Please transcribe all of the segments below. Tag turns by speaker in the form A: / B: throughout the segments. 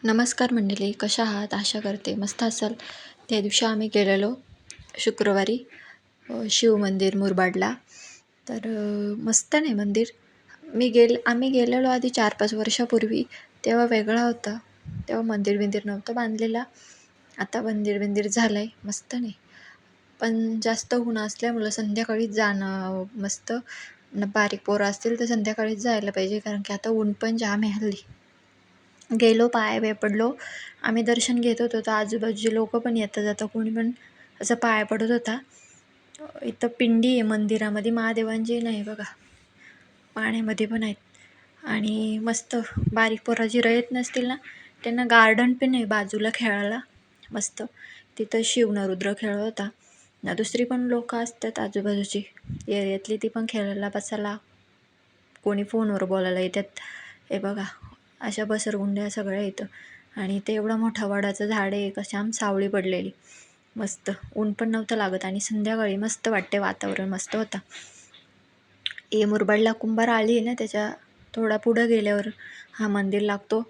A: नमस्कार मंडळी, कशा आहात? आशा करते मस्त असाल. त्या दिवशी आम्ही गेलेलो शुक्रवारी शिव मंदिर मुरबाडला. तर मस्त नाही मंदिर. आम्ही गेलेलो आधी 4-5 वर्षापूर्वी. तेव्हा वेगळा होता. तेव्हा मंदिर नव्हतं बांधलेलं. आता मंदिर झालं आहे. मस्त नाही, पण जास्त ऊन असल्यामुळं संध्याकाळीच जाणं मस्त. बारीक पोरं असतील तर संध्याकाळीच जायला पाहिजे, कारण की आता ऊन पण जाम आहे हल्ली. गेलो, पाया पडलो. आम्ही दर्शन घेत होतो, तर आजूबाजूचे लोक पण येता जाता कोणी पण असं पाया पडत होता. इथं पिंडी आहे मंदिरामध्ये महादेवांची, नाही बघा, पाण्यामध्ये पण आहेत. आणि मस्त बारीक पोरं जी रयत नसतील ना, त्यांना गार्डन पण आहे बाजूला खेळायला मस्त. तिथं शिवनरुद्र खेळत होता ना. दुसरी पण लोक असतात आजूबाजूची एरियातली, ती पण खेळायला बसायला, कोणी फोनवर बोलायला येतात. हे बघा, अशा बसरगुंड्या सगळ्या इथं. आणि ते एवढा मोठा वडाचं झाड आहे, कशाम सावळी पडलेली मस्त. ऊन पण नव्हतं लागत आणि संध्याकाळी मस्त वाटते, वातावरण मस्त होता. मुरबाडला कुंभार आली आहे ना, त्याच्या थोडा पुढं गेल्यावर हा मंदिर लागतो.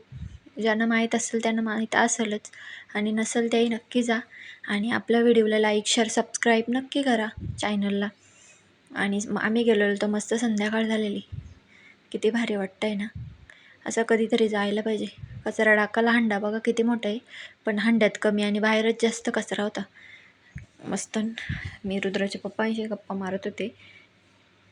A: ज्यांना माहीत असेल त्यांना माहीत असेलच, आणि नसेल त्याही नक्की जा. आणि आपल्या व्हिडिओला लाईक, शेअर, सबस्क्राईब नक्की करा चॅनलला. आणि आम्ही गेलेलो तर मस्त संध्याकाळ झालेली. किती भारी वाटतंय ना, असं कधीतरी जायला पाहिजे. कचरा टाकायला हंडा बघा किती मोठा आहे, पण हंड्यात कमी आणि बाहेरच जास्त कचरा होता. मस्त. मी रुद्राच्या पप्पांशी गप्पा मारत होते.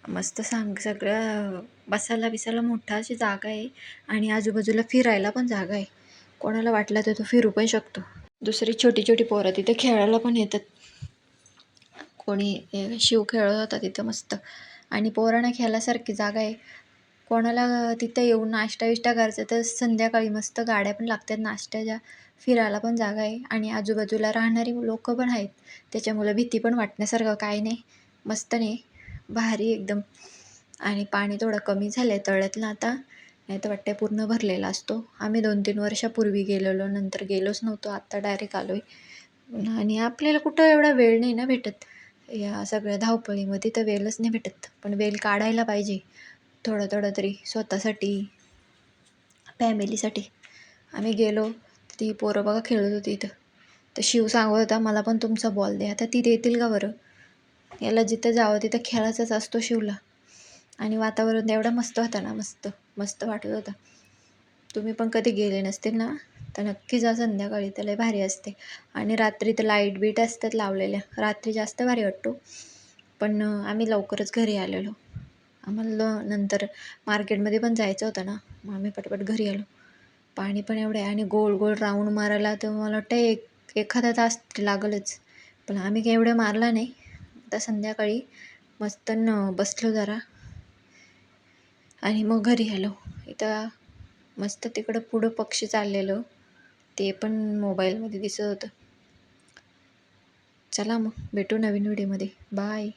A: मस्त सगळं बसायला बिसायला मोठा अशी जागा आहे, आणि आजूबाजूला फिरायला पण जागा आहे. कोणाला वाटलं तर तो फिरू पण शकतो. दुसरी छोटी छोटी पोरं तिथे खेळायला पण येतात. कोणी शिव खेळत होता तिथं मस्त. आणि पोरांना खेळायसारखी जागा आहे. कोणाला तिथं येऊन नाश्ता विष्टा करायचं तर संध्याकाळी मस्त गाड्या पण लागतात नाश्त्याच्या. फिरायला पण जागा आहे, आणि आजूबाजूला राहणारी लोक पण आहेत. त्याच्यामुळं भीती पण वाटण्यासारखं काही नाही. मस्त नाही, भारी एकदम. आणि पाणी थोडं कमी झालं आहे तळ्यातलं आता, नाही तर वाटतं पूर्ण भरलेला असतो. आम्ही 2-3 वर्षापूर्वी गेलेलो, नंतर गेलोच नव्हतो. आत्ता डायरेक्ट आलो आहे. आणि आपल्याला कुठं एवढा वेळ नाही ना भेटत या सगळ्या धावपळीमध्ये, तर वेळच नाही भेटत. पण वेळ काढायला पाहिजे थोडं तरी स्वतःसाठी, फॅमिलीसाठी. आम्ही गेलो, ती पोरं बघा खेळत होती इथं. तर शिव सांगत होता मला पण तुमचा बॉल द्या. आता ती देतील का बरं? याला जिथं जावं तिथं खेळायचाच असतो शिवला. आणि वातावरण एवढं मस्त होतं ना, मस्त वाटत होतं. तुम्ही पण कधी गेले नसतील ना, तर नक्की जा संध्याकाळी, तर लय भारी असते. आणि रात्री तर लाईट बीट असतात लावलेल्या, रात्री जास्त भारी वाटतो. पण आम्ही लवकरच घरी आलेलो. आम्हाला नंतर मार्केटमध्ये पण जायचं होतं ना, मग आम्ही पटपट घरी आलो. पाणी पण एवढं आहे, आणि गोल गोल राऊंड मारायला तर मला वाटतं एखादा तास लागलच. पण आम्ही काही एवढं मारला नाही. आता संध्याकाळी मस्त बसलो जरा, आणि मग घरी आलो. इथं मस्त तिकडं पुढं पक्षी चाललेलं, ते पण मोबाईलमध्ये दिसत होतं. चला मग भेटू नवीन व्हिडिओमध्ये. बाय.